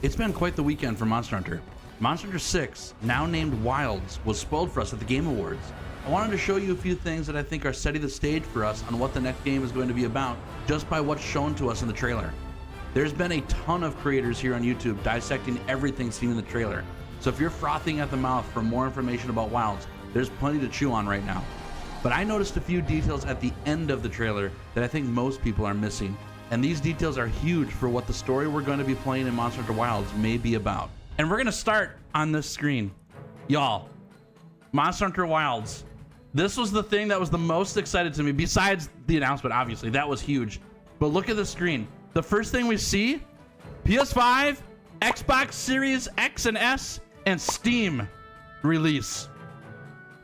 It's been quite the weekend for Monster Hunter. Monster Hunter 6, now named Wilds, was spoiled for us at the Game Awards. I wanted to show you a few things that I think are setting the stage for us on what the next game is going to be about just by what's shown to us in the trailer. There's been a ton of creators here on YouTube dissecting everything seen in the trailer. So if you're frothing at the mouth for more information about Wilds, there's plenty to chew on right now. But I noticed a few details at the end of the trailer that I think most people are missing. And these details are huge for what the story we're going to be playing in Monster Hunter Wilds may be about. And we're going to start on this screen. Y'all, Monster Hunter Wilds. This was the thing that was the most excited to me, besides the announcement, obviously. That was huge. But look at the screen. The first thing we see, PS5, Xbox Series X and S, and Steam release.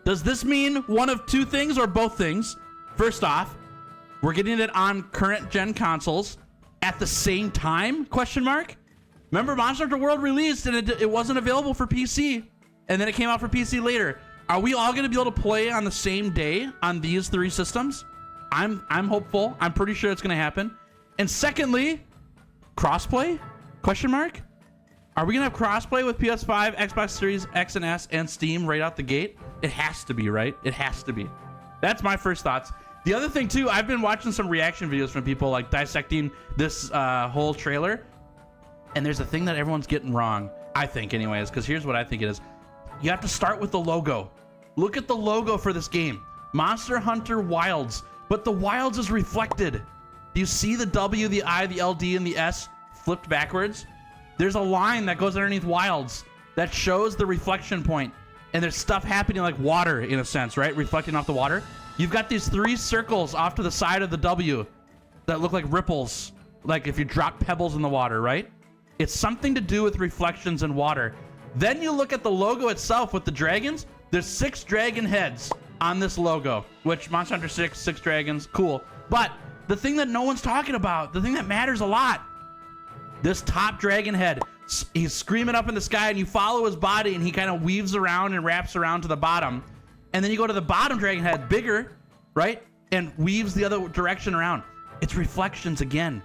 Does this mean one of two things or both things? First off, we're getting it on current gen consoles at the same time? Question mark. Remember, Monster Hunter World released and it wasn't available for PC, and then it came out for PC later. Are we all going to be able to play on the same day on these three systems? I'm hopeful. I'm pretty sure it's going to happen. And secondly, crossplay? Question mark. Are we going to have crossplay with PS5, Xbox Series X and S, and Steam right out the gate? It has to be, right? It has to be. That's my first thoughts. The other thing too, I've been watching some reaction videos from people like dissecting this whole trailer, and there's a thing that everyone's getting wrong, I think anyways, because here's what I think it is. You have to start with the logo. Look at the logo for this game. Monster Hunter Wilds, but the Wilds is reflected. Do you see the W, the I, the LD, and the S flipped backwards? There's a line that goes underneath Wilds that shows the reflection point, and there's stuff happening like water in a sense, right? Reflecting off the water. You've got these three circles off to the side of the W that look like ripples, like if you drop pebbles in the water, right? It's something to do with reflections in water. Then you look at the logo itself with the dragons. There's 6 dragon heads on this logo, which Monster Hunter 6 dragons, cool. But the thing that no one's talking about, the thing that matters a lot, this top dragon head, he's screaming up in the sky and you follow his body and he kind of weaves around and wraps around to the bottom. And then you go to the bottom dragon head, bigger, right? And weaves the other direction around. It's reflections again.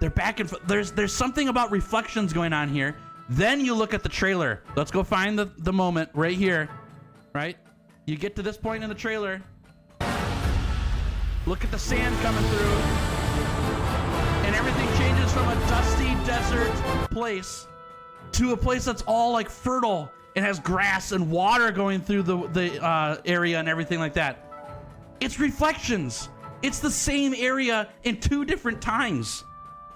They're back and forth. There's something about reflections going on here. Then you look at the trailer. Let's go find the moment right here, right? You get to this point in the trailer. Look at the sand coming through. And everything changes from a dusty desert place to a place that's all like fertile. It has grass and water going through the area and everything like that. It's reflections. It's the same area in 2 different times.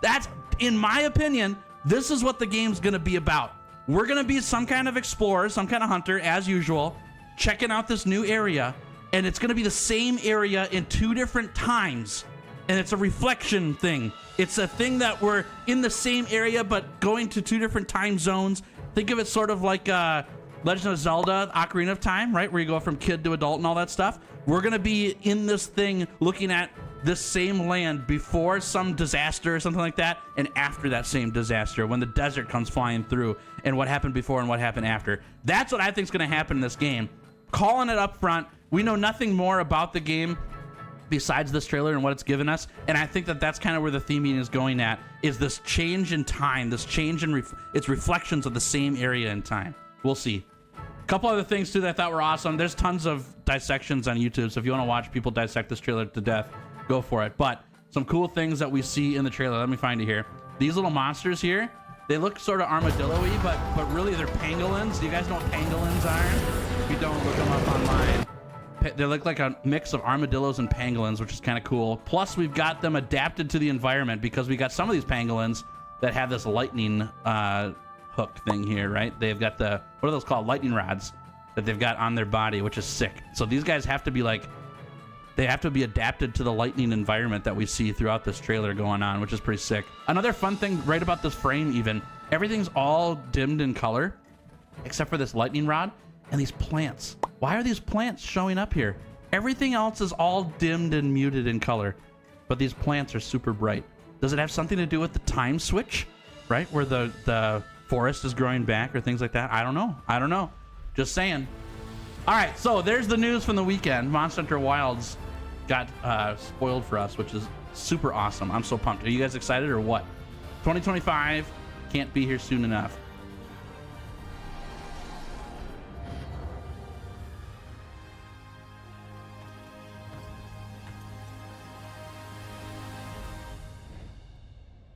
That's, in my opinion, this is what the game's gonna be about. We're gonna be some kind of explorer, some kind of hunter, as usual, checking out this new area, and it's gonna be the same area in 2 different times. And it's a reflection thing. It's a thing that we're in the same area, but going to 2 different time zones. Think of it sort of like Legend of Zelda, Ocarina of Time, right? Where you go from kid to adult and all that stuff. We're going to be in this thing looking at this same land before some disaster or something like that, and after that same disaster, when the desert comes flying through, and what happened before and what happened after. That's what I think is going to happen in this game. Calling it up front. We know nothing more about the game besides this trailer and what it's given us, and I think that that's kind of where the theming is going at, is this change in time, this change in its reflections of the same area in time. We'll see. A couple other things too that I thought were awesome. There's tons of dissections on YouTube, so if you want to watch people dissect this trailer to death, go for it. But some cool things that we see in the trailer. Let me find it here. These little monsters here, they look sort of armadillo-y, but really they're pangolins. Do you guys know what pangolins are? If you don't, look them up online. They look like a mix of armadillos and pangolins, which is kind of cool. Plus, we've got them adapted to the environment because we got some of these pangolins that have this lightning hook thing here, right? They've got the, what are those called? Lightning rods that they've got on their body, which is sick. So these guys have to be like, they have to be adapted to the lightning environment that we see throughout this trailer going on, which is pretty sick. Another fun thing right about this frame even, everything's all dimmed in color, except for this lightning rod and these plants. Why are these plants showing up here? Everything else is all dimmed and muted in color, but these plants are super bright. Does it have something to do with the time switch, right? Where the forest is growing back or things like that? I don't know. Just saying. All right, so there's the news from the weekend. Monster Hunter Wilds got spoiled for us, which is super awesome. I'm so pumped. Are you guys excited or what? 2025, can't be here soon enough.